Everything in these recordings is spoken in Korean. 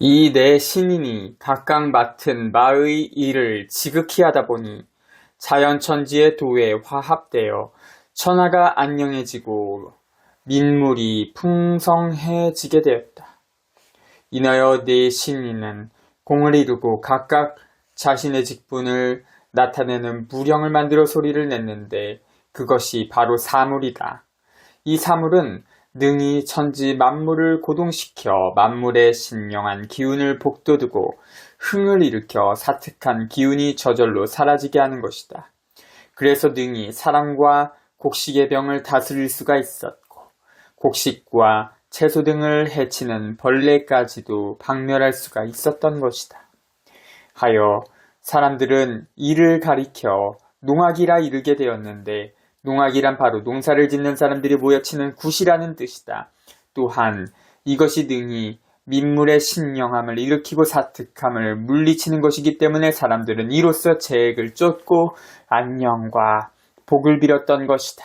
이 네 신인이 각각 맡은 마의 일을 지극히 하다 보니 자연천지의 도에 화합되어 천하가 안녕해지고 민물이 풍성해지게 되었다. 인하여 네 신인은 공을 이루고 각각 자신의 직분을 나타내는 무령을 만들어 소리를 냈는데 그것이 바로 사물이다. 이 사물은 능히 천지 만물을 고동시켜 만물의 신령한 기운을 복돋우고 흥을 일으켜 사특한 기운이 저절로 사라지게 하는 것이다. 그래서 능히 사람과 곡식의 병을 다스릴 수가 있었고 곡식과 채소 등을 해치는 벌레까지도 박멸할 수가 있었던 것이다. 하여 사람들은 이를 가리켜 농악이라 이르게 되었는데 농악이란 바로 농사를 짓는 사람들이 모여치는 굿이라는 뜻이다. 또한 이것이 능히 민물의 신령함을 일으키고 사특함을 물리치는 것이기 때문에 사람들은 이로써 재액을 쫓고 안녕과 복을 빌었던 것이다.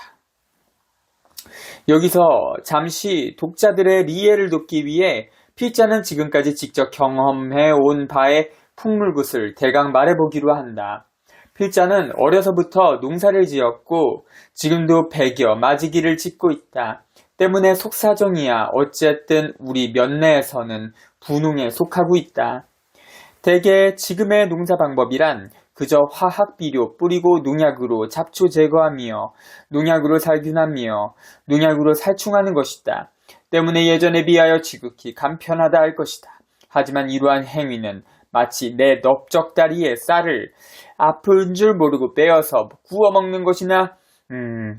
여기서 잠시 독자들의 이해를 돕기 위해 필자는 지금까지 직접 경험해 온 바의 풍물굿을 대강 말해보기로 한다. 필자는 어려서부터 농사를 지었고 지금도 백여 맞이기를 짓고 있다. 때문에 속사정이야 어쨌든 우리 면내에서는 분홍에 속하고 있다. 대개 지금의 농사 방법이란 그저 화학 비료 뿌리고 농약으로 잡초 제거하며 농약으로 살균하며 농약으로 살충하는 것이다. 때문에 예전에 비하여 지극히 간편하다 할 것이다. 하지만 이러한 행위는 마치 내 넓적다리의 쌀을 아픈 줄 모르고 빼어서 구워 먹는 것이나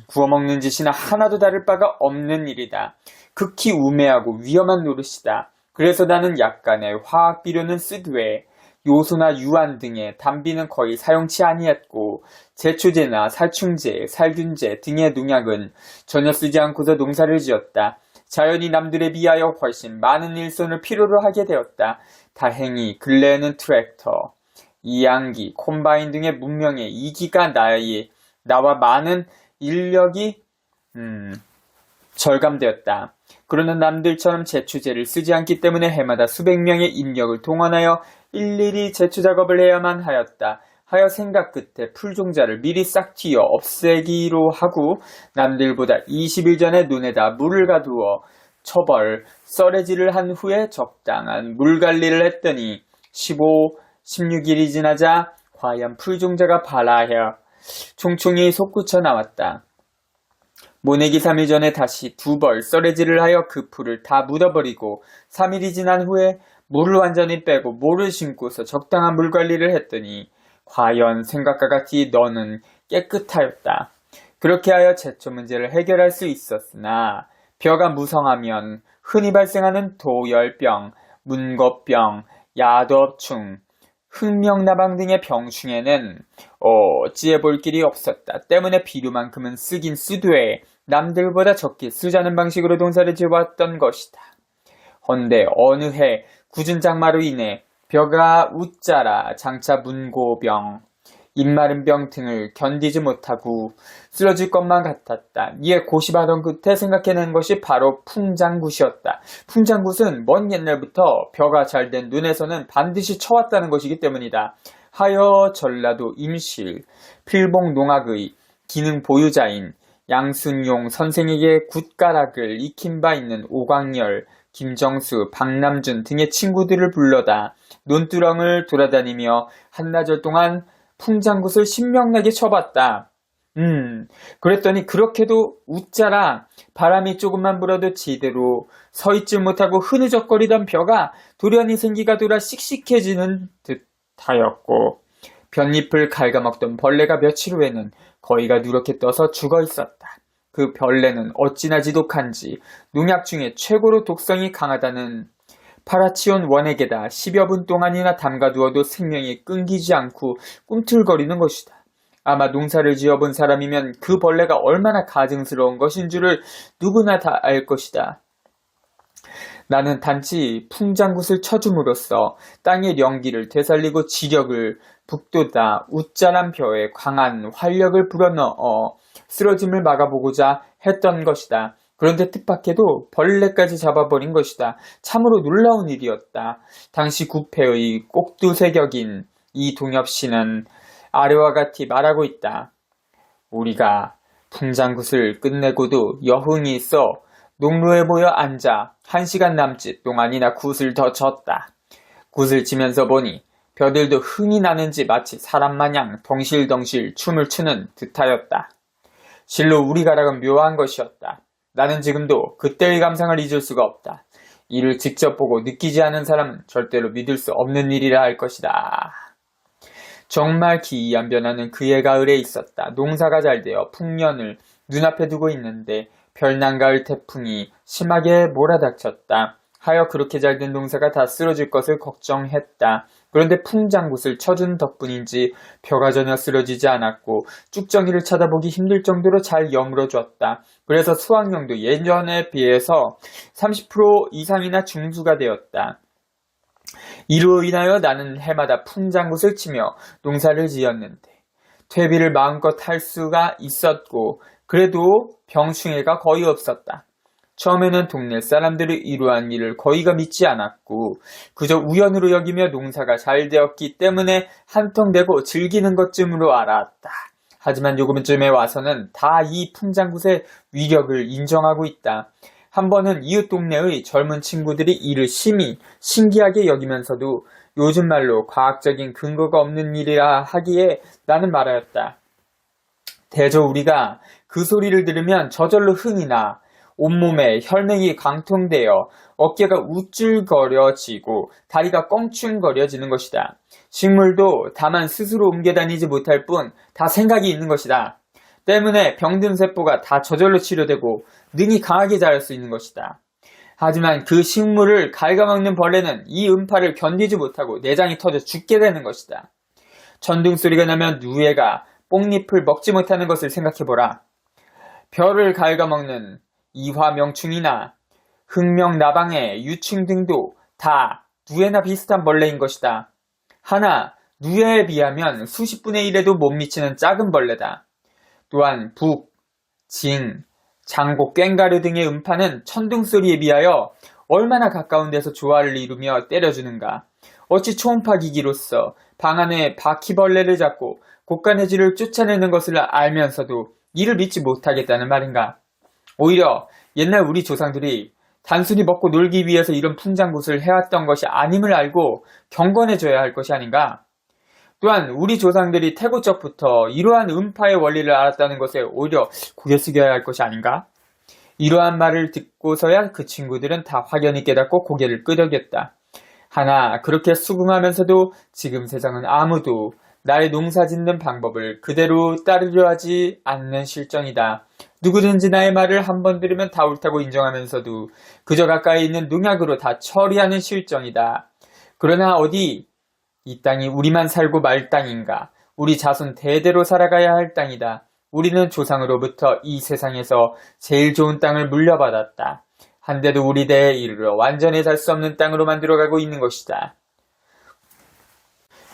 구워 먹는 짓이나 하나도 다를 바가 없는 일이다. 극히 우매하고 위험한 노릇이다. 그래서 나는 약간의 화학 비료는 쓰되 요소나 유황 등의 단비는 거의 사용치 아니했고 제초제나 살충제, 살균제 등의 농약은 전혀 쓰지 않고서 농사를 지었다. 자연히 남들에 비하여 훨씬 많은 일손을 필요로 하게 되었다. 다행히 근래에는 트랙터, 이양기, 콤바인 등의 문명의 이기가 나와 많은 인력이 절감되었다. 그러나 남들처럼 제초제를 쓰지 않기 때문에 해마다 수백 명의 인력을 동원하여 일일이 제초 작업을 해야만 하였다. 하여 생각 끝에 풀종자를 미리 싹 튀어 없애기로 하고 남들보다 20일 전에 논에다 물을 가두어 처벌, 썰애질을 한 후에 적당한 물 관리를 했더니 15, 16일이 지나자 과연 풀종자가 발아하여 총총이 솟구쳐 나왔다. 모내기 3일 전에 다시 두 벌 썰애질을 하여 그 풀을 다 묻어버리고 3일이 지난 후에 물을 완전히 빼고 모를 심고서 적당한 물 관리를 했더니 과연 생각과 같이 너는 깨끗하였다. 그렇게 하여 제초 문제를 해결할 수 있었으나 벼가 무성하면 흔히 발생하는 도열병, 문겁병, 야도업충, 흑명나방 등의 병충에는 어찌해 볼 길이 없었다. 때문에 비료만큼은 쓰긴 쓰되 남들보다 적게 쓰자는 방식으로 농사를 지어왔던 것이다. 헌데 어느 해 굳은 장마로 인해 벼가 웃자라 장차 문고병, 입마른 병 등을 견디지 못하고 쓰러질 것만 같았다. 이에 고심하던 끝에 생각해낸 것이 바로 풍장굿이었다. 풍장굿은 먼 옛날부터 벼가 잘된 눈에서는 반드시 쳐왔다는 것이기 때문이다. 하여 전라도 임실, 필봉 농악의 기능 보유자인 양순용 선생에게 굿가락을 익힌 바 있는 오광열, 김정수, 박남준 등의 친구들을 불러다 논두렁을 돌아다니며 한나절 동안 풍장굿을 신명나게 쳐봤다. 그랬더니 그렇게도 웃자라 바람이 조금만 불어도 제대로 서있질 못하고 흐느적거리던 벼가 돌연히 생기가 돌아 씩씩해지는 듯하였고 볏잎을 갉아먹던 벌레가 며칠 후에는 거의가 누렇게 떠서 죽어 있었다. 그 벌레는 어찌나 지독한지 농약 중에 최고로 독성이 강하다는 파라치온 원액에다 10여 분 동안이나 담가두어도 생명이 끊기지 않고 꿈틀거리는 것이다. 아마 농사를 지어본 사람이면 그 벌레가 얼마나 가증스러운 것인 줄을 누구나 다 알 것이다. 나는 단지 풍장굿을 쳐줌으로써 땅의 영기를 되살리고 지력을 북돋아 웃자란 벼에 강한 활력을 불어넣어 쓰러짐을 막아보고자 했던 것이다. 그런데 뜻밖에도 벌레까지 잡아버린 것이다. 참으로 놀라운 일이었다. 당시 구패의 꼭두새격인 이 동엽씨는 아래와 같이 말하고 있다. 우리가 풍장굿을 끝내고도 여흥이 있어 농로에 모여 앉아 1시간 남짓 동안이나 굿을 더 쳤다. 굿을 치면서 보니 벼들도 흥이 나는지 마치 사람 마냥 덩실덩실 춤을 추는 듯하였다. 실로 우리 가락은 묘한 것이었다. 나는 지금도 그때의 감상을 잊을 수가 없다. 이를 직접 보고 느끼지 않은 사람은 절대로 믿을 수 없는 일이라 할 것이다. 정말 기이한 변화는 그해 가을에 있었다. 농사가 잘 되어 풍년을 눈앞에 두고 있는데 별난가을 태풍이 심하게 몰아닥쳤다. 하여 그렇게 잘 된 농사가 다 쓰러질 것을 걱정했다. 그런데 풍장굿을 쳐준 덕분인지 벼가 전혀 쓰러지지 않았고 쭉정이를 쳐다보기 힘들 정도로 잘 여물어졌다. 그래서 수확량도 예전에 비해서 30% 이상이나 중수가 되었다. 이로 인하여 나는 해마다 풍장굿을 치며 농사를 지었는데 퇴비를 마음껏 할 수가 있었고 그래도 병충해가 거의 없었다. 처음에는 동네 사람들이 이러한 일을 거의가 믿지 않았고 그저 우연으로 여기며 농사가 잘 되었기 때문에 한통되고 즐기는 것쯤으로 알았다. 하지만 요즘에 와서는 다 이 풍장굿의 위력을 인정하고 있다. 한 번은 이웃 동네의 젊은 친구들이 이를 심히 신기하게 여기면서도 요즘 말로 과학적인 근거가 없는 일이라 하기에 나는 말하였다. 대저 우리가 그 소리를 들으면 저절로 흥이 나 온몸에 혈맥이 강통되어 어깨가 우쭐거려지고 다리가 껑충거려지는 것이다. 식물도 다만 스스로 옮겨 다니지 못할 뿐 다 생각이 있는 것이다. 때문에 병든 세포가 다 저절로 치료되고 능히 강하게 자랄 수 있는 것이다. 하지만 그 식물을 갉아먹는 벌레는 이 음파를 견디지 못하고 내장이 터져 죽게 되는 것이다. 천둥 소리가 나면 누에가 뽕잎을 먹지 못하는 것을 생각해보라. 벼를 갉아먹는 이화명충이나 흑명나방의 유충 등도 다 누에나 비슷한 벌레인 것이다. 하나 누에에 비하면 수십 분의 1에도 못 미치는 작은 벌레다. 또한 북, 징, 장고, 꽹가루 등의 음파는 천둥소리에 비하여 얼마나 가까운 데서 조화를 이루며 때려주는가. 어찌 초음파 기기로서 방 안에 바퀴벌레를 잡고 곡간해지를 쫓아내는 것을 알면서도 이를 믿지 못하겠다는 말인가. 오히려 옛날 우리 조상들이 단순히 먹고 놀기 위해서 이런 풍장굿을 해왔던 것이 아님을 알고 경건해져야 할 것이 아닌가. 또한 우리 조상들이 태고적부터 이러한 음파의 원리를 알았다는 것에 오히려 고개 숙여야 할 것이 아닌가? 이러한 말을 듣고서야 그 친구들은 다 확연히 깨닫고 고개를 끄덕였다. 하나 그렇게 수긍하면서도 지금 세상은 아무도 나의 농사 짓는 방법을 그대로 따르려 하지 않는 실정이다. 누구든지 나의 말을 한 번 들으면 다 옳다고 인정하면서도 그저 가까이 있는 농약으로 다 처리하는 실정이다. 그러나 어디 이 땅이 우리만 살고 말 땅인가? 우리 자손 대대로 살아가야 할 땅이다. 우리는 조상으로부터 이 세상에서 제일 좋은 땅을 물려받았다. 한데도 우리 대에 이르러 완전히 살 수 없는 땅으로 만들어가고 있는 것이다.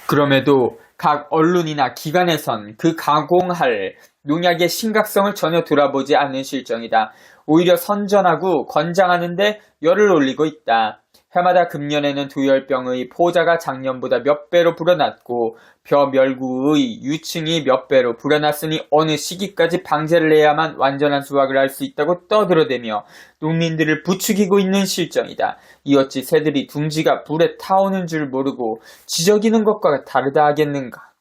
그럼에도 각 언론이나 기관에선 그 가공할 농약의 심각성을 전혀 돌아보지 않는 실정이다. 오히려 선전하고 권장하는데 열을 올리고 있다. 해마다 금년에는 두열병의 포자가 작년보다 몇 배로 불어났고 벼멸구의 유충이 몇 배로 불어났으니 어느 시기까지 방제를 해야만 완전한 수확을 할 수 있다고 떠들어대며 농민들을 부추기고 있는 실정이다. 이 어찌 새들이 둥지가 불에 타오는 줄 모르고 지저귀는 것과 다르다 하겠는가.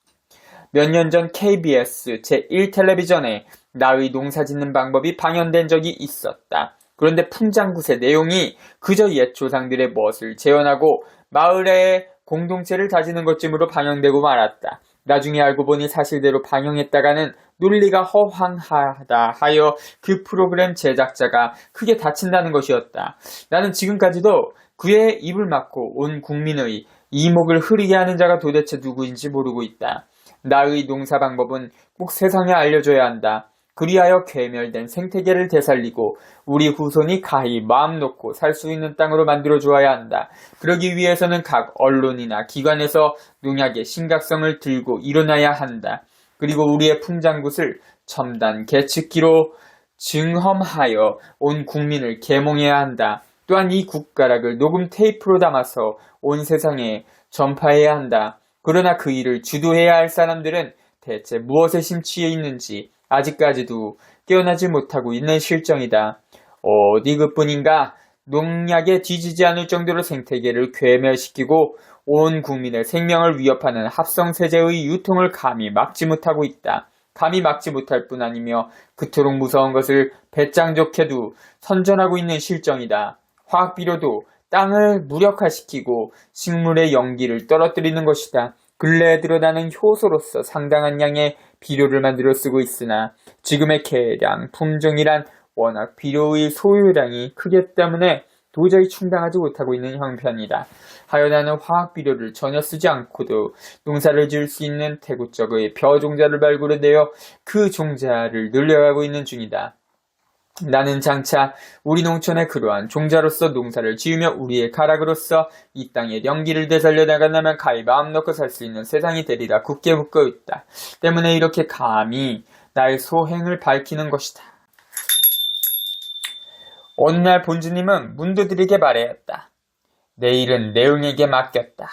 몇 년 전 KBS 제1텔레비전에 나의 농사 짓는 방법이 방영된 적이 있었다. 그런데 풍장굿의 내용이 그저 옛 조상들의 멋을 재현하고 마을의 공동체를 다지는 것쯤으로 방영되고 말았다. 나중에 알고 보니 사실대로 방영했다가는 논리가 허황하다 하여 그 프로그램 제작자가 크게 다친다는 것이었다. 나는 지금까지도 그의 입을 막고 온 국민의 이목을 흐리게 하는 자가 도대체 누구인지 모르고 있다. 나의 농사 방법은 꼭 세상에 알려줘야 한다. 그리하여 괴멸된 생태계를 되살리고 우리 후손이 가히 마음 놓고 살 수 있는 땅으로 만들어 주어야 한다. 그러기 위해서는 각 언론이나 기관에서 농약의 심각성을 들고 일어나야 한다. 그리고 우리의 풍장굿을 첨단 계측기로 증험하여 온 국민을 계몽해야 한다. 또한 이 국가락을 녹음 테이프로 담아서 온 세상에 전파해야 한다. 그러나 그 일을 주도해야 할 사람들은 대체 무엇에 심취해 있는지 아직까지도 깨어나지 못하고 있는 실정이다. 어디 그뿐인가 농약에 뒤지지 않을 정도로 생태계를 괴멸시키고 온 국민의 생명을 위협하는 합성세제의 유통을 감히 막지 못하고 있다. 감히 막지 못할 뿐 아니며 그토록 무서운 것을 배짱 좋게도 선전하고 있는 실정이다. 화학비료도 땅을 무력화시키고 식물의 영기를 떨어뜨리는 것이다. 근래에 들어 나는 효소로서 상당한 양의 비료를 만들어 쓰고 있으나 지금의 계량, 품종이란 워낙 비료의 소유량이 크기 때문에 도저히 충당하지 못하고 있는 형편이다. 하여 나는 화학비료를 전혀 쓰지 않고도 농사를 지을 수 있는 태구적의 벼종자를 발굴해내어 그 종자를 늘려가고 있는 중이다. 나는 장차 우리 농촌의 그러한 종자로서 농사를 지으며 우리의 가락으로서 이 땅의 영기를 되살려 나간다면 가히 마음 놓고 살 수 있는 세상이 되리라 굳게 묻고 있다. 때문에 이렇게 감히 나의 소행을 밝히는 것이다. 어느 날 본주님은 문도들에게 말하였다. 내 일은 내응에게 맡겼다.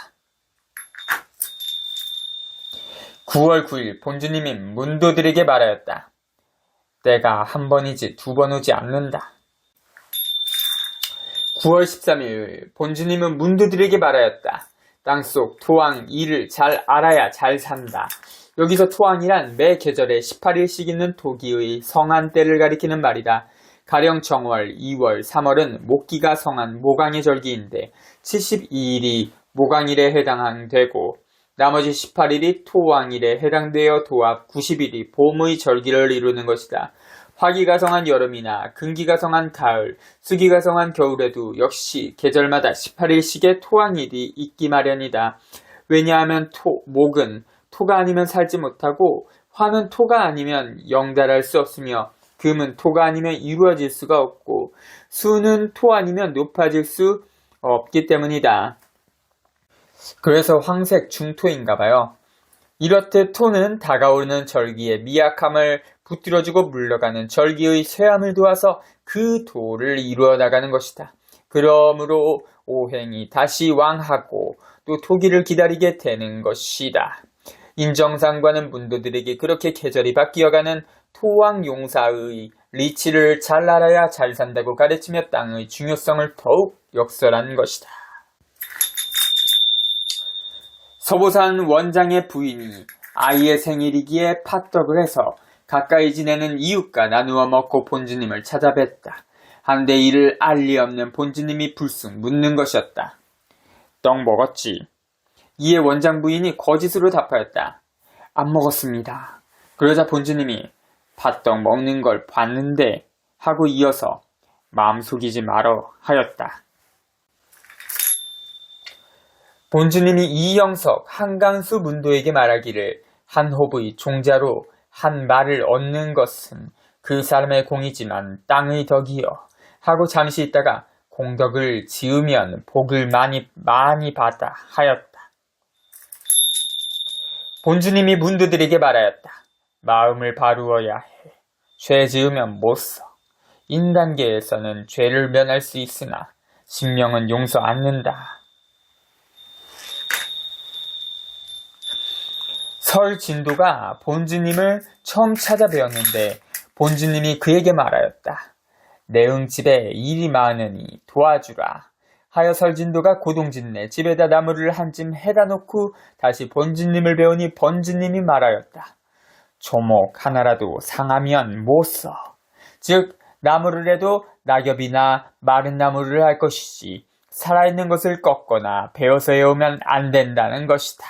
9월 9일 본주님이 문도들에게 말하였다. 때가 한 번이지 두 번 오지 않는다. 9월 13일 본주님은 문도들에게 말하였다. 땅속 토왕 일을 잘 알아야 잘 산다. 여기서 토왕이란 매 계절에 18일씩 있는 토기의 성한 때를 가리키는 말이다. 가령 정월, 2월, 3월은 목기가 성한 모강의 절기인데 72일이 모강일에 해당되고 나머지 18일이 토왕일에 해당되어 도합 90일이 봄의 절기를 이루는 것이다. 화기가 성한 여름이나 금기가 성한 가을, 수기가 성한 겨울에도 역시 계절마다 18일씩의 토왕일이 있기 마련이다. 왜냐하면 목은 토가 아니면 살지 못하고 화는 토가 아니면 영달할 수 없으며 금은 토가 아니면 이루어질 수가 없고 수는 토 아니면 높아질 수 없기 때문이다. 그래서 황색 중토인가 봐요. 이렇듯 토는 다가오는 절기의 미약함을 붙들어주고 물러가는 절기의 쇠함을 도와서 그 도를 이루어 나가는 것이다. 그러므로 오행이 다시 왕하고 또 토기를 기다리게 되는 것이다. 인정상과는 문도들에게 그렇게 계절이 바뀌어가는 토왕 용사의 리치를 잘 알아야 잘 산다고 가르치며 땅의 중요성을 더욱 역설한 것이다. 서보산 원장의 부인이 아이의 생일이기에 팥떡을 해서 가까이 지내는 이웃과 나누어 먹고 본주님을 찾아뵀다. 한데 이를 알 리 없는 본주님이 불쑥 묻는 것이었다. 떡 먹었지? 이에 원장 부인이 거짓으로 답하였다. 안 먹었습니다. 그러자 본주님이 팥떡 먹는 걸 봤는데 하고 이어서 마음 속이지 말어 하였다. 본주님이 이영석 한강수 문도에게 말하기를 한 호부의 종자로 한 말을 얻는 것은 그 사람의 공이지만 땅의 덕이요 하고 잠시 있다가 공덕을 지으면 복을 많이 받아 하였다. 본주님이 문도들에게 말하였다. 마음을 바루어야 해. 죄 지으면 못 써. 인단계에서는 죄를 면할 수 있으나 신명은 용서 않는다. 설진도가 본주님을 처음 찾아뵈었는데 본주님이 그에게 말하였다. 내응 집에 일이 많으니 도와주라. 하여 설진도가 고동진네 집에다 나무를 한 짐 해다 놓고 다시 본주님을 배우니 본주님이 말하였다. 조목 하나라도 상하면 못 써. 즉 나무를 해도 낙엽이나 마른 나무를 할 것이지 살아있는 것을 꺾거나 베어서 해오면 안 된다는 것이다.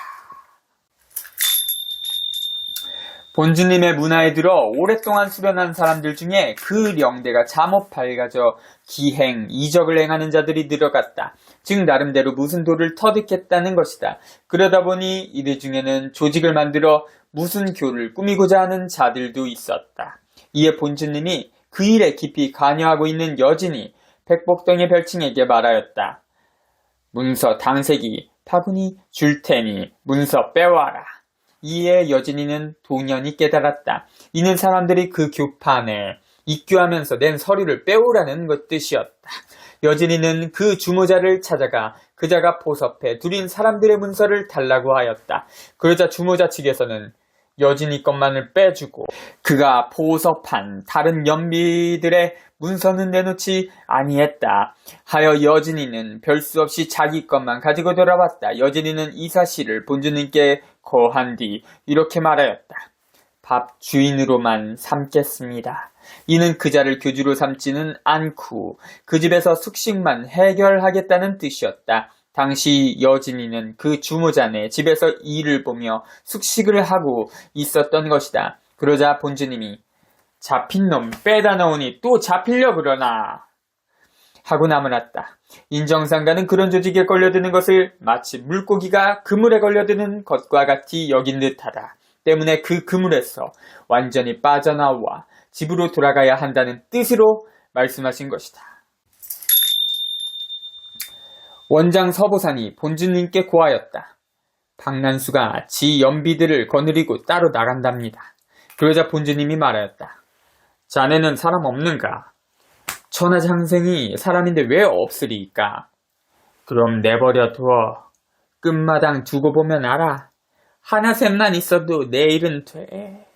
본주님의 문화에 들어 오랫동안 수련한 사람들 중에 그 령대가 잠옷 밝아져 기행, 이적을 행하는 자들이 늘어갔다. 즉 나름대로 무슨 도를 터득했다는 것이다. 그러다 보니 이들 중에는 조직을 만들어 무슨 교를 꾸미고자 하는 자들도 있었다. 이에 본주님이 그 일에 깊이 관여하고 있는 여진이 백복동의 별칭에게 말하였다. 문서 당색이 파군이 줄 테니 문서 빼와라. 이에 여진이는 동연히 깨달았다. 이는 사람들이 그 교판에 입교하면서 낸 서류를 빼오라는 것 뜻이었다. 여진이는 그 주모자를 찾아가 그자가 포섭해 두린 사람들의 문서를 달라고 하였다. 그러자 주모자 측에서는 여진이 것만을 빼주고 그가 포섭한 다른 연비들의 문서는 내놓지 아니했다 하여 여진이는 별수 없이 자기 것만 가지고 돌아왔다. 여진이는 이 사실을 본주님께 거한 뒤 이렇게 말하였다. 밥 주인으로만 삼겠습니다. 이는 그자를 교주로 삼지는 않고 그 집에서 숙식만 해결하겠다는 뜻이었다. 당시 여진이는 그 주모자네 집에서 일을 보며 숙식을 하고 있었던 것이다. 그러자 본주님이 잡힌 놈 빼다 넣으니 또 잡히려 그러나 하고 나무랐다. 인정상가는 그런 조직에 걸려드는 것을 마치 물고기가 그물에 걸려드는 것과 같이 여긴 듯하다. 때문에 그 그물에서 완전히 빠져나와 집으로 돌아가야 한다는 뜻으로 말씀하신 것이다. 원장 서보산이 본주님께 고하였다. 박난수가 지 연비들을 거느리고 따로 나간답니다. 그러자 본주님이 말하였다. 자네는 사람 없는가? 천하장생이 사람인데 왜 없으리까? 그럼 내버려 두어. 끝마당 두고 보면 알아. 하나셋만 있어도 내일은 돼.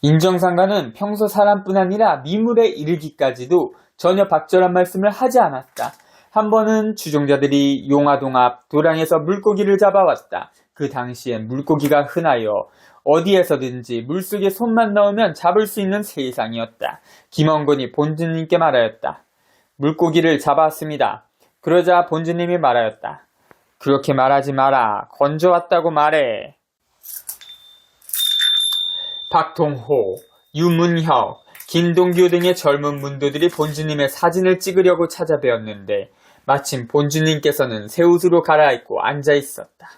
인정상가는 평소 사람뿐 아니라 미물에 이르기까지도 전혀 박절한 말씀을 하지 않았다. 한 번은 주종자들이 용화동 앞 도랑에서 물고기를 잡아왔다. 그 당시엔 물고기가 흔하여 어디에서든지 물속에 손만 넣으면 잡을 수 있는 세상이었다. 김원군이 본주님께 말하였다. 물고기를 잡았습니다. 그러자 본주님이 말하였다. 그렇게 말하지 마라. 건져왔다고 말해. 박통호, 유문혁, 김동규 등의 젊은 문도들이 본주님의 사진을 찍으려고 찾아뵈었는데 마침 본주님께서는 새 옷으로 갈아입고 앉아 있었다.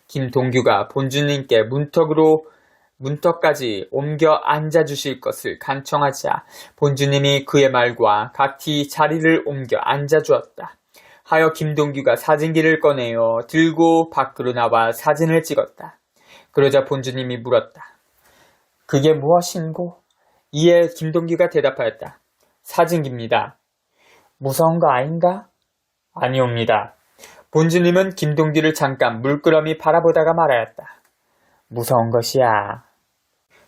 김동규가 본주님께 문턱까지 옮겨 앉아주실 것을 간청하자 본주님이 그의 말과 같이 자리를 옮겨 앉아주었다. 하여 김동규가 사진기를 꺼내어 들고 밖으로 나와 사진을 찍었다. 그러자 본주님이 물었다. 그게 무엇인고? 이에 김동규가 대답하였다. 사진기입니다. 무서운 거 아닌가? 아니옵니다. 본주님은 김동규를 잠깐 물끄러미 바라보다가 말하였다. 무서운 것이야.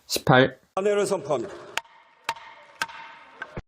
18. 탄핵을 선포합니다.